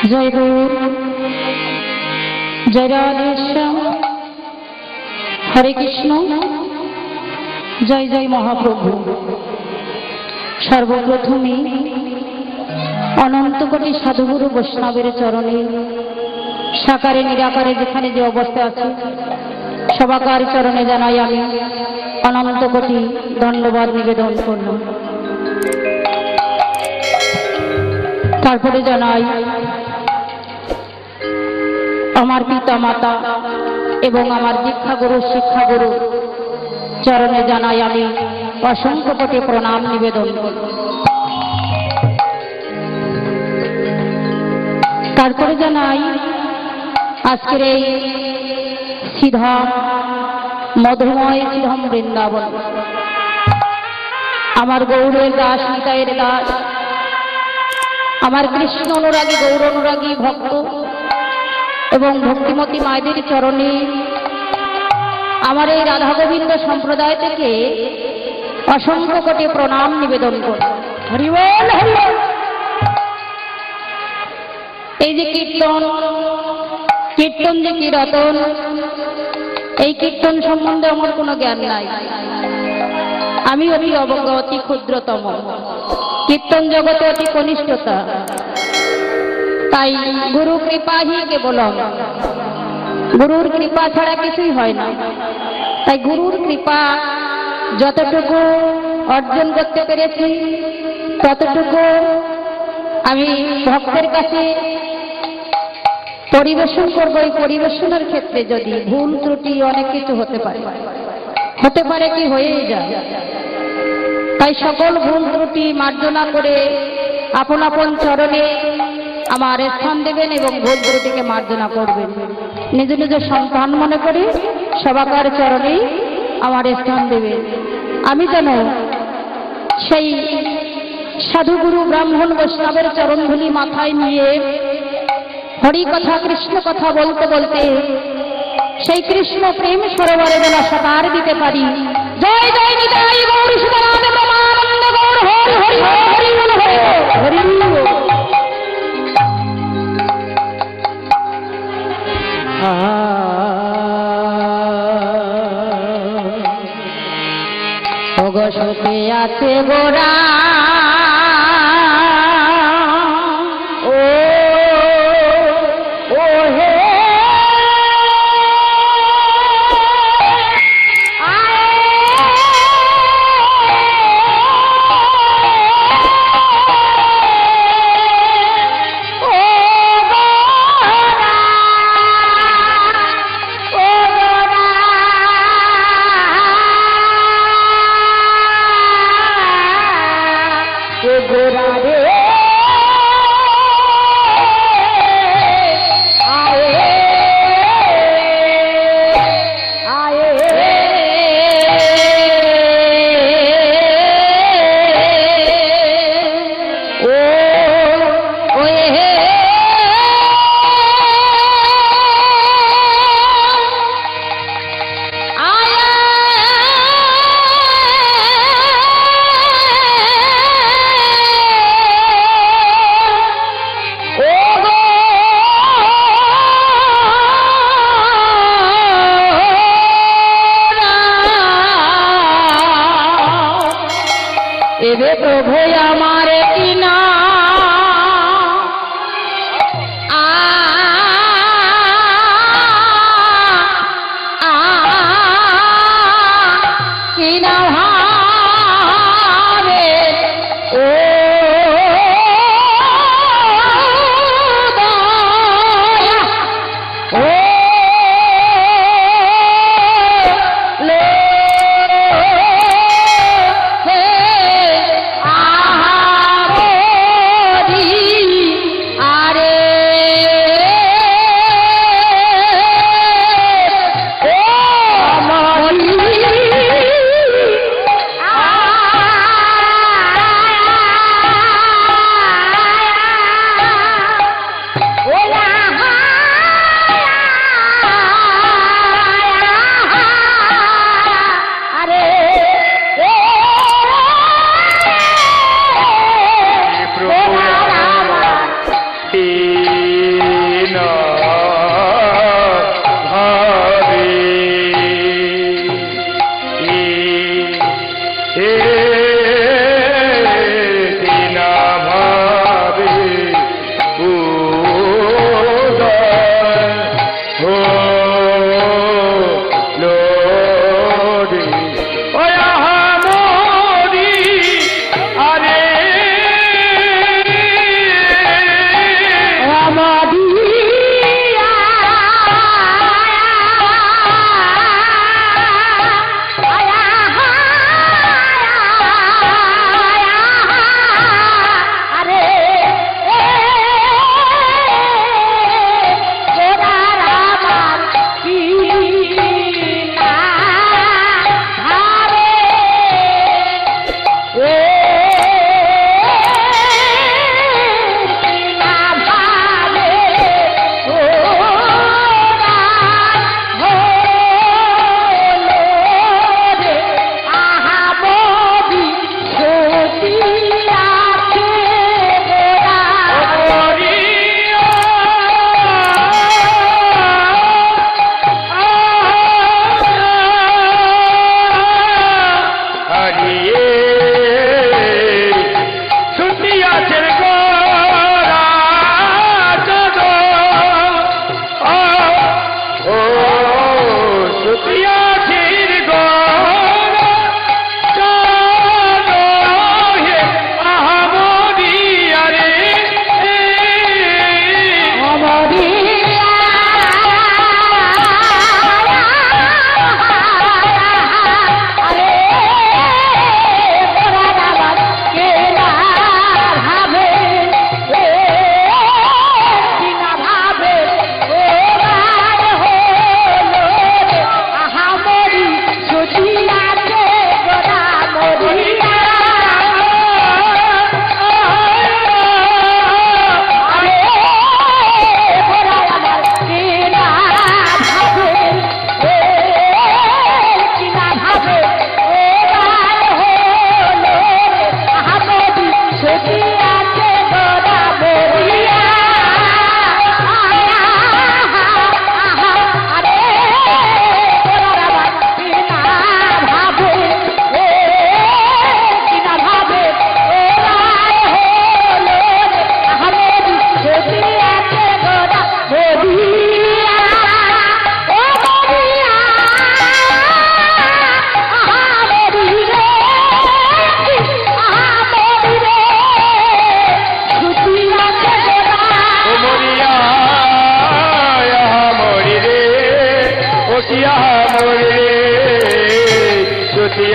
जय गुरु जय राधेश्याम हरे कृष्ण जय जय महाप्रभु। सर्वप्रथमे अनंत कोटि साधुगुरु वैष्णवेर चरणे साकारे निराकारे जेखाने जे अवस्था आछे सबाकार चरणे जानाई आमि अनंत कोटि धन्यवाद निवेदन करलाम। तारपरे जानाई आमार पिता माता एवं आमार दीक्षागुरु शिक्षागुरु चरणे जानाई आमि असंख्य कोटि प्रणाम निवेदन। तारपरे जानाई आजकेर এই শ্রীধাম মধুময় শ্রীধাম বৃন্দাবন আমার গৌরের দাস নিতাইয়ের দাস আমার কৃষ্ণ অনুরাগী গৌর অনুরাগী ভক্ত এবং ভক্তিমতী মায়েদের চরণে আমার এই রাধা গোবিন্দ সম্প্রদায় থেকে অসংখ্য কোটি প্রণাম নিবেদন করি। হরি বল হরি বল। এই যে কীর্তন কীর্তন যে কি রতন, এই কীর্তন সম্বন্ধে আমার কোনো জ্ঞান নাই। আমি অতি অবজ্ঞ, অতি ক্ষুদ্রতম, কীর্তন জগতে অতি কনিষ্ঠতা। তাই গুরু কৃপা হি কেবলম, গুরুর কৃপা ছাড়া কিছুই হয় না। তাই গুরুর কৃপা যতটুকু অর্জন করতে পেরেছি ততটুকু আমি ভক্তের কাছে পরিবেশন করব। এই পরিবেশনের ক্ষেত্রে যদি ভুল ত্রুটি অনেক কিছু হতে পারে কি হয়েই যায়। তাই সকল ভুল ত্রুটি মার্জনা করে আপন আপন চরণে আমার স্থান দেবেন এবং ভুল ত্রুটিকে মার্জনা করবেন। নিজ নিজ সন্তান মনে করে সবাকার চরণেই আমার স্থান দেবেন। আমি যেন সেই সাধুগুরু ব্রাহ্মণ বৈষ্ণবের চরণধুলি মাথায় নিয়ে হরি কথা কৃষ্ণ কথা বলতে বলতে সেই কৃষ্ণ প্রেম সরোবরে যেন সাকার দিতে পারি। জয় জয় নিতাই গৌর সুদানন্দ ব্রহ্মানন্দ গৌর হরি হরি হরি বল হরি বল। ওগো সুখে আছে গোরা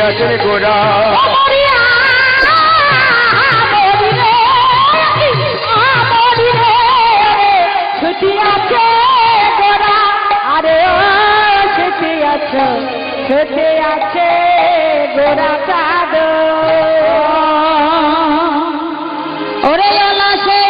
আছে গোরা ছুটি আছে গোরা আরে ও ছুটি আছে ছুটি আছে গোরা কাদ ওরে ওলা সে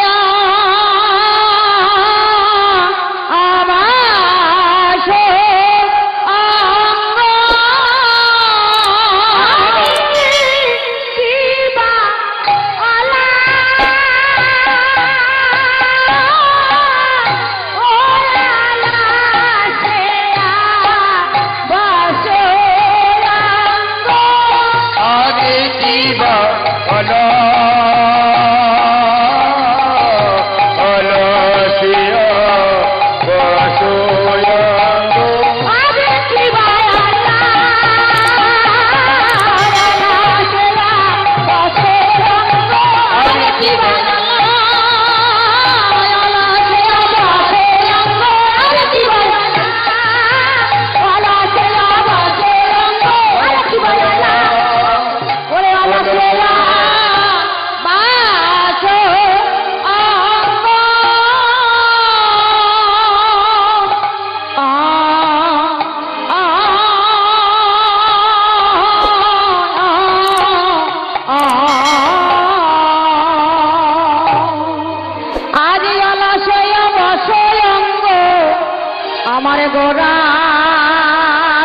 আমার গোরা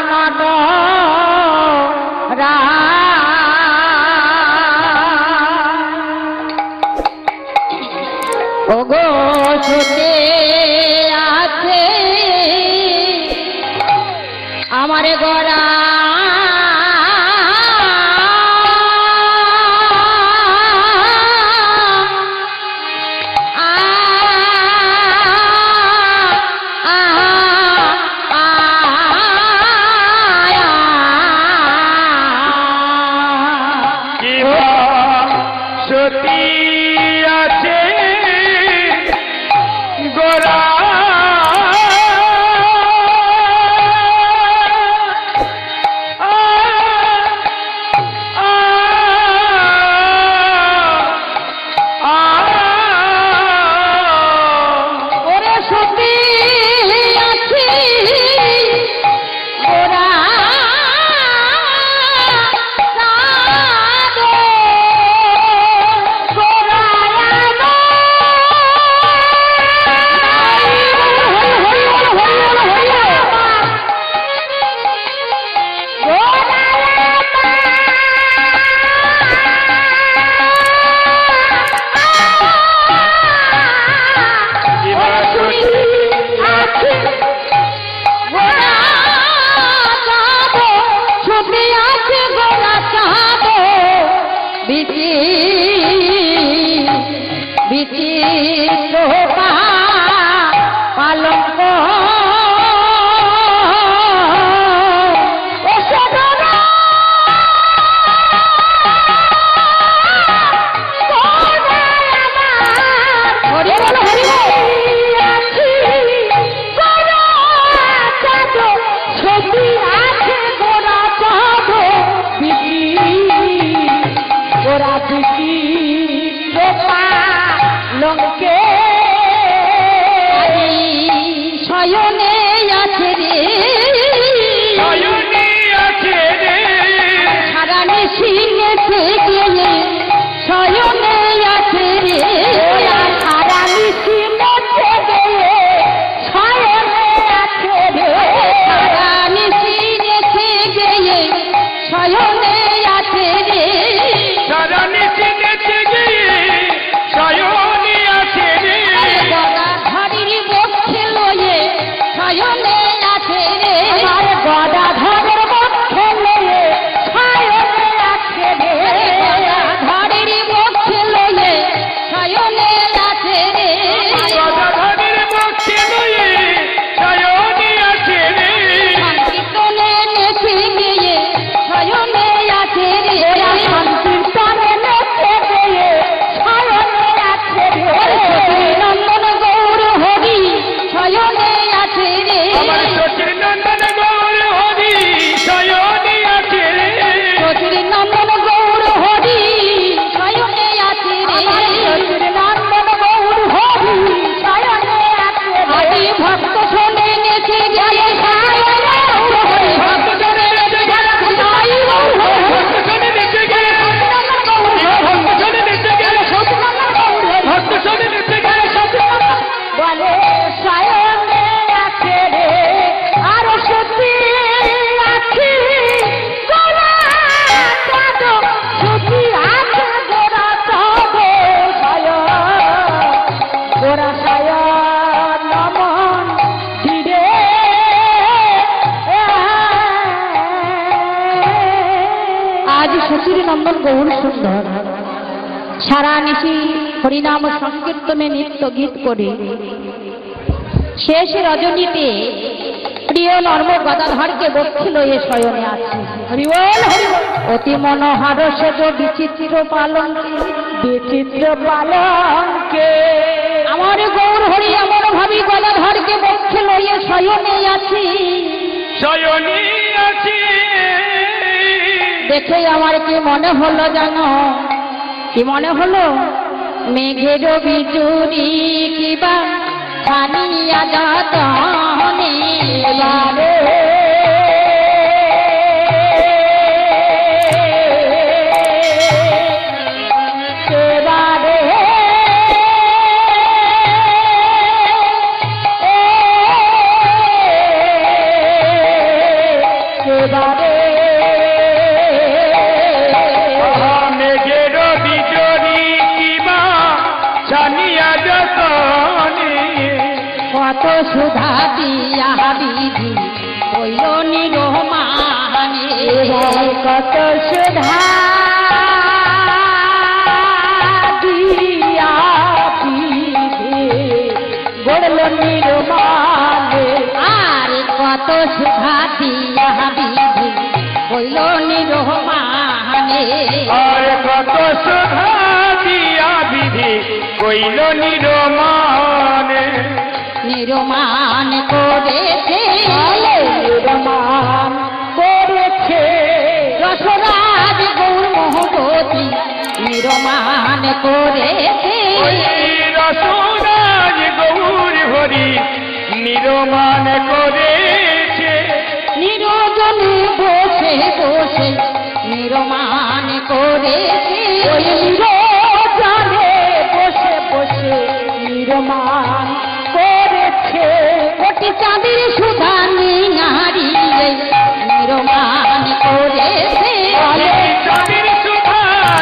নাট ও গো ছুটে আছে আমার গোরা সতী আছে গোরা শশীর নন্দন গৌর সুন্দর সারা নিশি হরিনাম সংকীর্তনে নিত্য গীত করে শেষ রজনীতে প্রিয় নর্ম গদাধরকে বক্ষে লয়ে শয়নে আছে। অতি মনোহার সেজ বিচিত্র পালনকে বিচিত্র পালনকে আমার গৌর হরি এমন ভাবি গদাধরকে বক্ষে লয়ে শয়নে আছি শয়নে আছি। দেখে আমার কি মনে হলো জানো, কি মনে হলো? মেঘের বিজুরি কিবা খানিয়া যাতনে বারে কত সুধা দিয়া বিধি হইল নিরমানে কত সুধা দিয়া বিধি গড়ল নিরমানে আর কত সুধা দিয়া বিধি হইল নিরমানে আর কত সুধা দিয়া বিধি হইল নিরমানে নিরমান করেছে নিরমান করেছে রসরাজ গৌর মহবতী নিরমান করেছে রসরাজ গৌর হরি নিরমান করেছে নিরজনে বসে বসে নিরমান করেছে নিরজনে বসে বসে নিরমান কোটি চাঁদের সুধা নারিয়ে নিরমান করেছে চাঁদের সুধা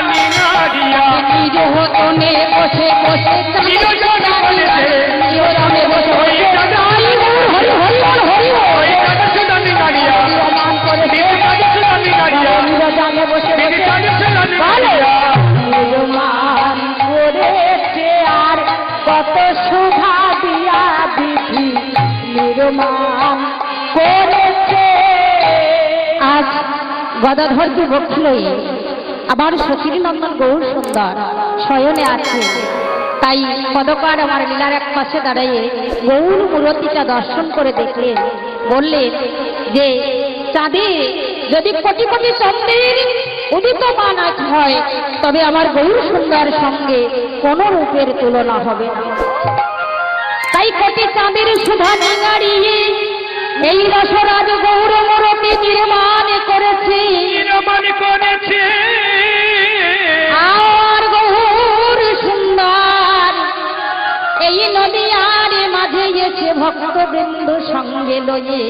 নারিয়া নিরজনে বসে বসে নিরজনে বসে হরি হরি হরি হরি নিরমান করেছে নিরজনে বসে নিরমান করেছে আর কত সুধা দিয়া বিধি নিরমান করেছে। আজ গদাধরকে বক্ষে লয়ে আবার শশীর নন্দন গৌর সুন্দর শয়নে আছে, তাই পদকার আমার লীলার এক পাশে দাঁড়িয়ে গৌর মূরতিটা দর্শন করে দেখলেন, বললেন যে চাঁদে যদি কোটি কোটি চন্দ্রের উদিতমান হয় তবে আমার গৌর সুন্দর সঙ্গে কোন রূপের তুলনা হবে না। তাই কোটি চাঁদের সুধা নাড়িয়ে এই রসরাজ গৌর মূরতি নির্মাণ করেছে আর গৌর সুন্দর এই নদিয়ার মাঝে এসে ভক্তবৃন্দ সঙ্গে লয়ে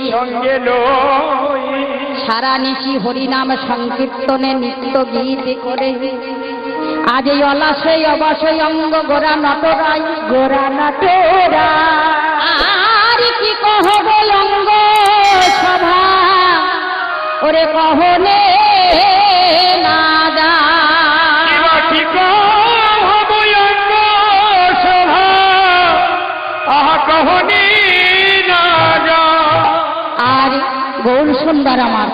সারা নিশি হরিনাম সংকীর্তনে নিত্য গীত করে আজ এই অলাশয় অবশ্যই অঙ্গ গোরা নটরাই গোরা নটরা আর কি কহব অঙ্গ সভা ওরে কহলে না যা কি কহব অঙ্গ সভা আহা কহলে না যা। আর গৌর সুন্দর আমার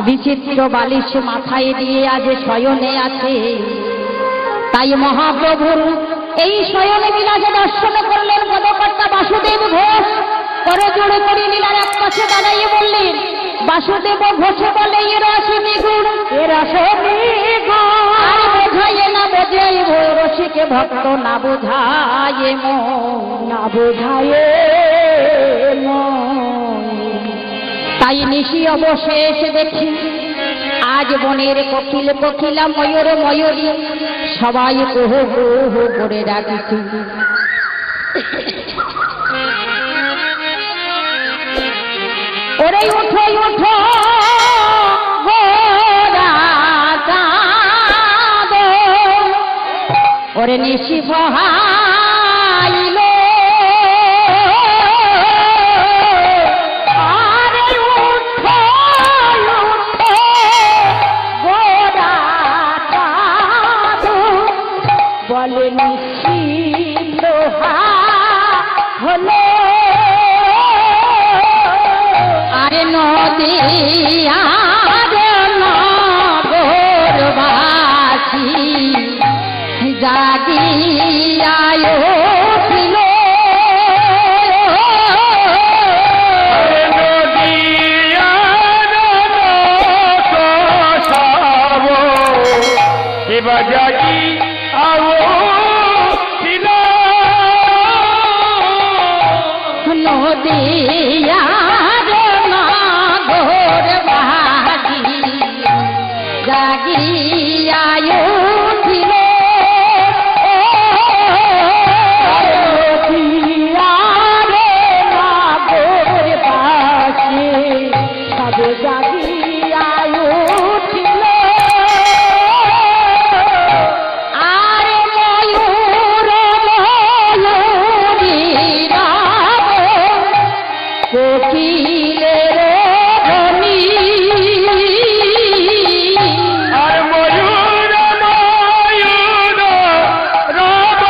বিচিত্র বালিশ মাথায় দিয়ে আজ শয়নে আছে, তাই মহাপ্রভুর এই শয়নে বিলাসে দর্শন করলেন পদকর্তা বাসুদেব ঘোষ। করে জোড়ে করে লীলার এক পাশে দাঁড়াইয়ে বললেন, বাসুদেব ঘোষে বলে এ রসিনী গুণ এ রসিনী গুণ আর বোঝাইয়ে না বোঝাই রসিকে ভক্ত না বোঝায়ে মন না বোঝায়ে মন। তাই নিশি অবশেষ দেখি আজ বনের কোকিল কোকিলা ময়ূর ময়ূরী সবাই কুহু কুহু করে ডাকিছি। ওরে উঠো উঠো ওরে নিশি বহাইল আরে উঠো উঠো গোরা নদিয়ার নগরবাসী জাগিয়া উঠিল জাগি ছিল নদিয়ার নগরবাসী জাগিয়া উঠিল নদিয়ার নগরবাসী সবে জাগিয়া উঠিল কোকিলের ধ্বনি আর ময়ূর ময়ূর রব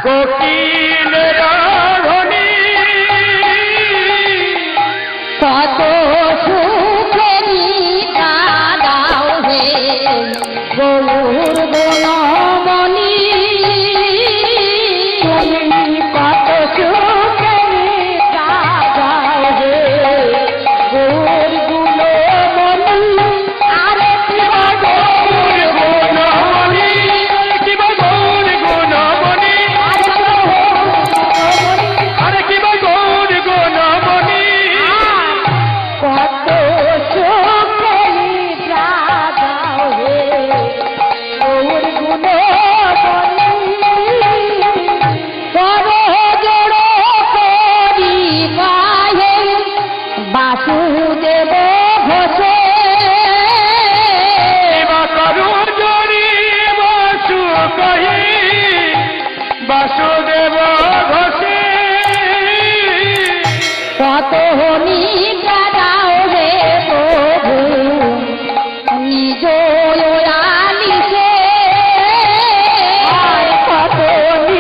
কোকিলের ধ্বনি কত সুখেরি দাদাও হে গৌর বনমণি কত সুখেরি বাসুদেব ঘোষে বাসুদেব ঘোষে কত নিদ্রা দাও হে প্রভু নিজ আলিসে কত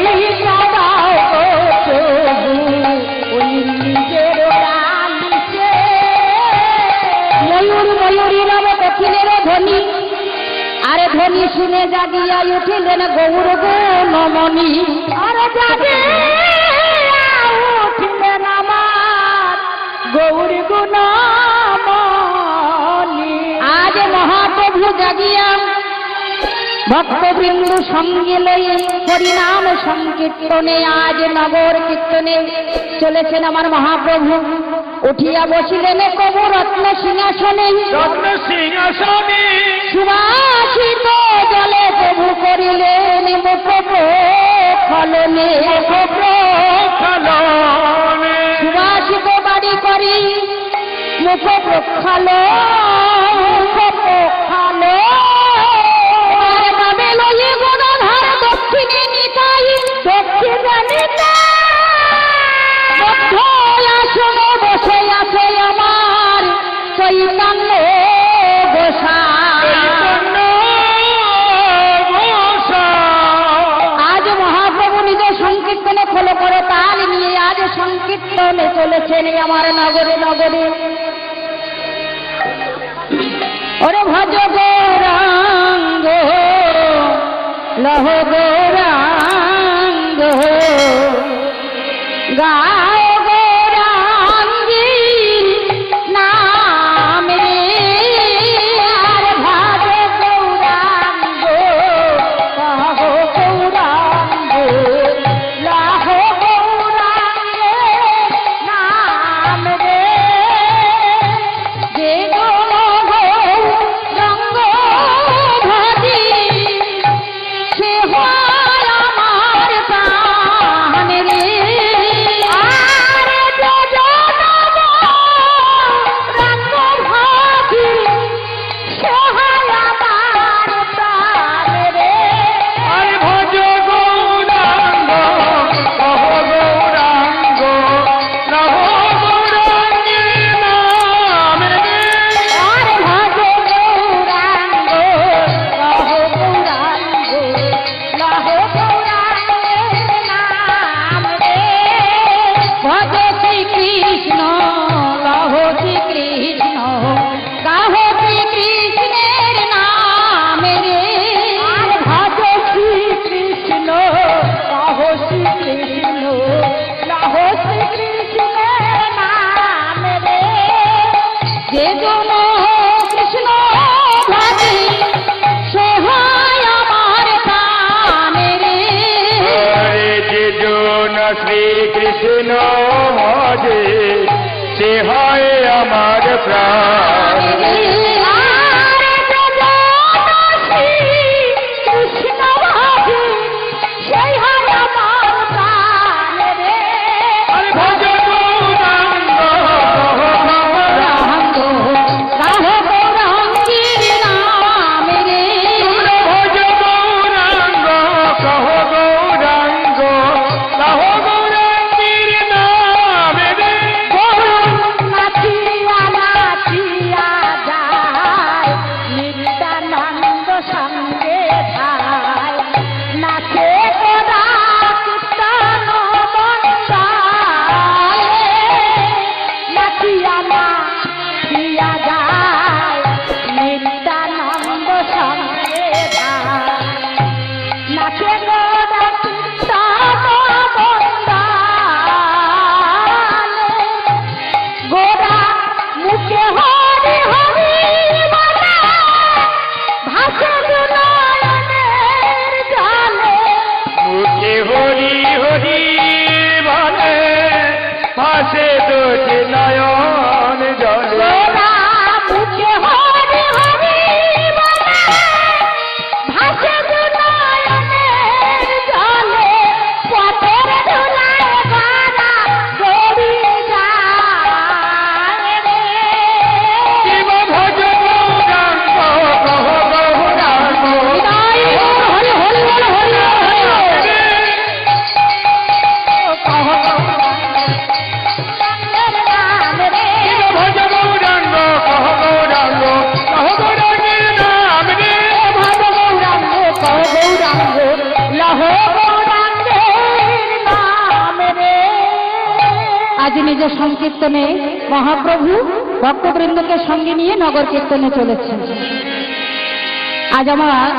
নিদ্রা দাও প্রভু নিজের আলিসে ময়ূর ময়ূরী রব কোকিলের ধ্বনি আরে ধ্বনি শুনে জাগিয়া উঠিলেন গৌর বনমণি আরে জাগিয়া উঠিলেন আমার গৌর গুণমণি আজ মহাপ্রভু জাগিয়া ভক্তবৃন্দ সঙ্গে লয়ে হরিনাম সংকীর্তনে আজ নগর কীর্তনে চলেছেন আমার মহাপ্রভু উঠিয়া বসিলেন কবু রত্ন সিংহাসনে সুবাসিত জলে প্রভু করিলেন মুখ প্রক্ষালনে সুবাসিত বাড়ি করি মুখ প্রক্ষাল লয়ে গণধার দক্ষিণে নিতাই দক্ষিণে নিতাই আসনে বসে আছে আমার চৈতন্য গোসাই আজ মহাপ্রভু নিজের সংকীর্তনে ফলো করে তাল নিয়ে আজ সংকীর্তনে চলেছেন আমার নগরে নগরে ওরে ভজ গৌরাঙ্গ লহ গৌরাঙ্গ গায় গৌরাঙ্গীর নাম রে আর ভজ গৌরাঙ্গ কহ গৌরাঙ্গ লহ গৌরাঙ্গের নাম রে যে গৌরাঙ্গ ভাজি সে হয় আমার প্রাণ রে কৃষ্ণ ভজে সে হয় আমার প্রাণ নিজের সংকীর্তনে মহাপ্রভু ভক্তবৃন্দকে সঙ্গে নিয়ে নগর কীর্তনে চলেছেন। আজ আমার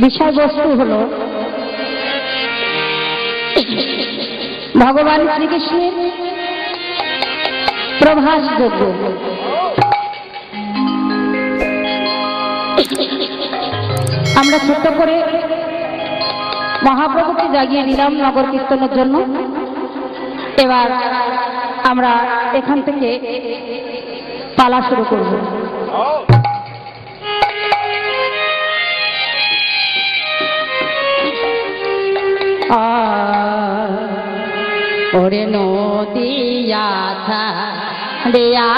বিষয়বস্তু হল ভগবান শ্রীকৃষ্ণের প্রভাস যজ্ঞ। আমরা ছোট্ট করে মহাপ্রভুকে জাগিয়ে দিলাম নগর কীর্তনের জন্য। এবার আমরা এখান থেকে পালা শুরু করব। ওরে নদিয়া দেয়া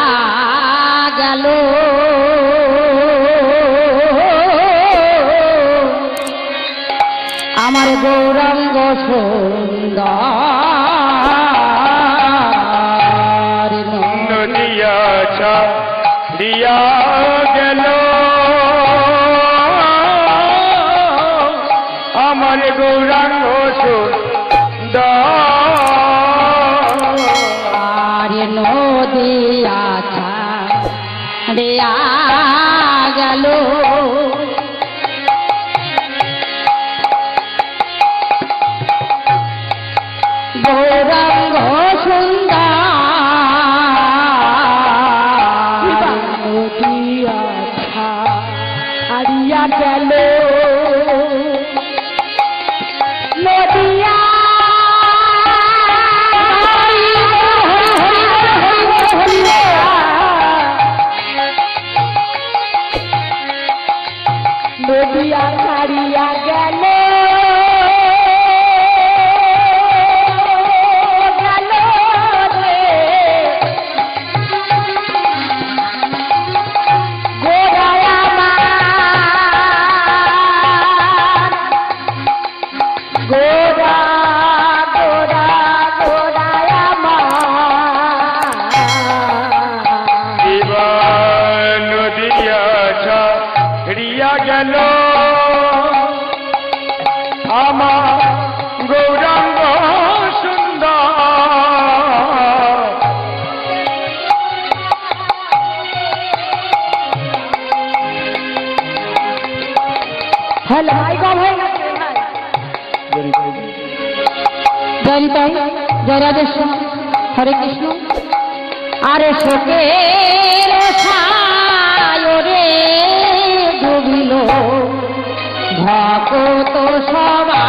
গেল আমার গৌরাঙ্গ সুন্দর নদিয়া দিয়া গেল আমার গৌরাঙ্গ সুন্দর নদিয়া দেয়া গেল গৌরাঙ্গ সুন্দর নদিয়া হারিয়া গেল নদিয়া নদিয়া হারিয়া গেল জয় রাধেশ্যাম হরে কৃষ্ণ। আরে শোকের সায়রে ডুবিল ভক্ত সবাই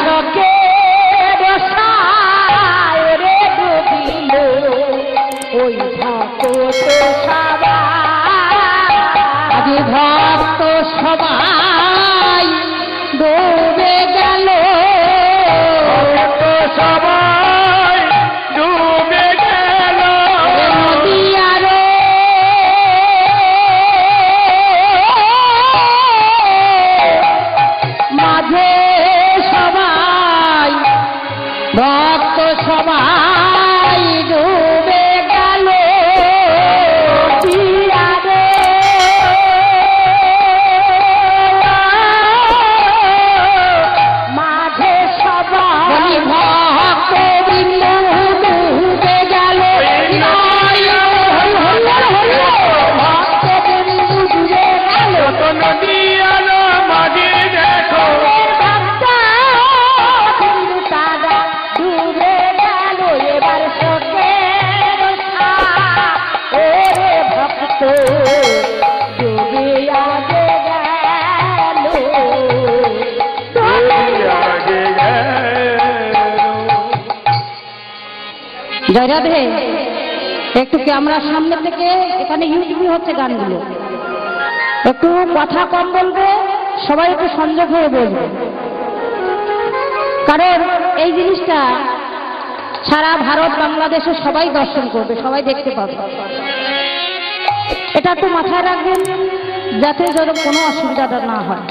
লোকে ভক্ত সবাই ডুবে গেল তীরে। মাঝে সবাই ভক্ত বৃন্দ ডুবে গেল ভক্ত বৃন্দ ডুবে গেল নদী আলো মাঝে দেখো ডুবে গেল এবার শোকের ওরে ভক্ত ডুবে আগে গেল আগে জয় রাধে। একটু ক্যামেরার সামনে থেকে, এখানে ইউটিউবে হচ্ছে গানগুলো, একটু কথা কম বলবে, সবাই একটু সংযোগ হয়ে বলবে, কারণ এই জিনিসটা সারা ভারত বাংলাদেশে সবাই দর্শন করবে, সবাই দেখতে পাবে। এটা একটু মাথায় রাখবেন যাতে যেন কোনো অসুবিধাটা না হয়।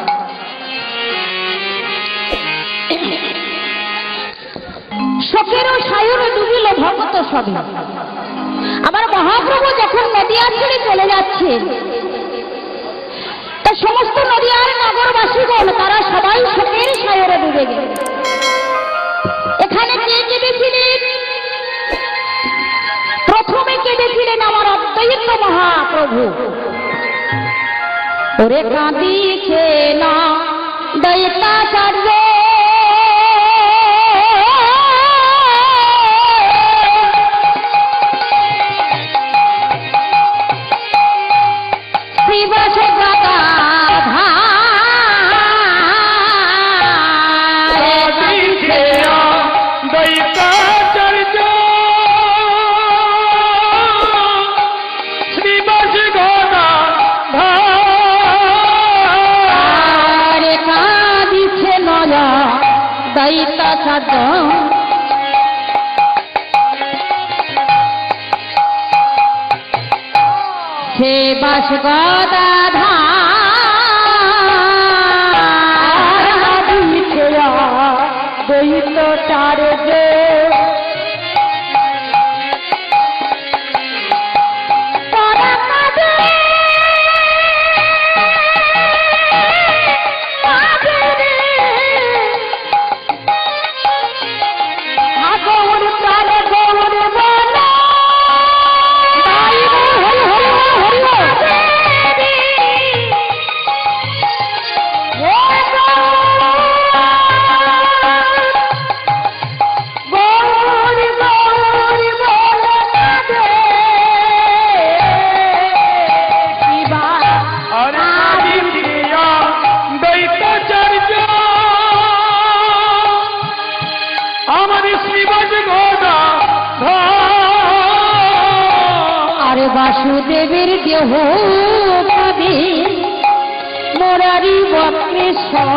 শোকেরও সায়রে ডুবিল ভক্ত সবে। আমার মহাপ্রভু যখন নদিয়ার ছেড়ে চলে যাচ্ছেন, তা সমস্ত নদিয়ার নগরবাসীগণ তারা সবাই শোকের সায়রে ডুবে গেল। এখানে কে কেঁদেছিলেন? প্রথমে কেঁদেছিলেন আমার অদ্বৈত মহাপ্রভু। ওরে কাঁদিছে না দৈতাচার্য, সে বাস গদাধার দৈত চার বাসুদেবের দেহ কবি মোরারি বক্রেশ্বর।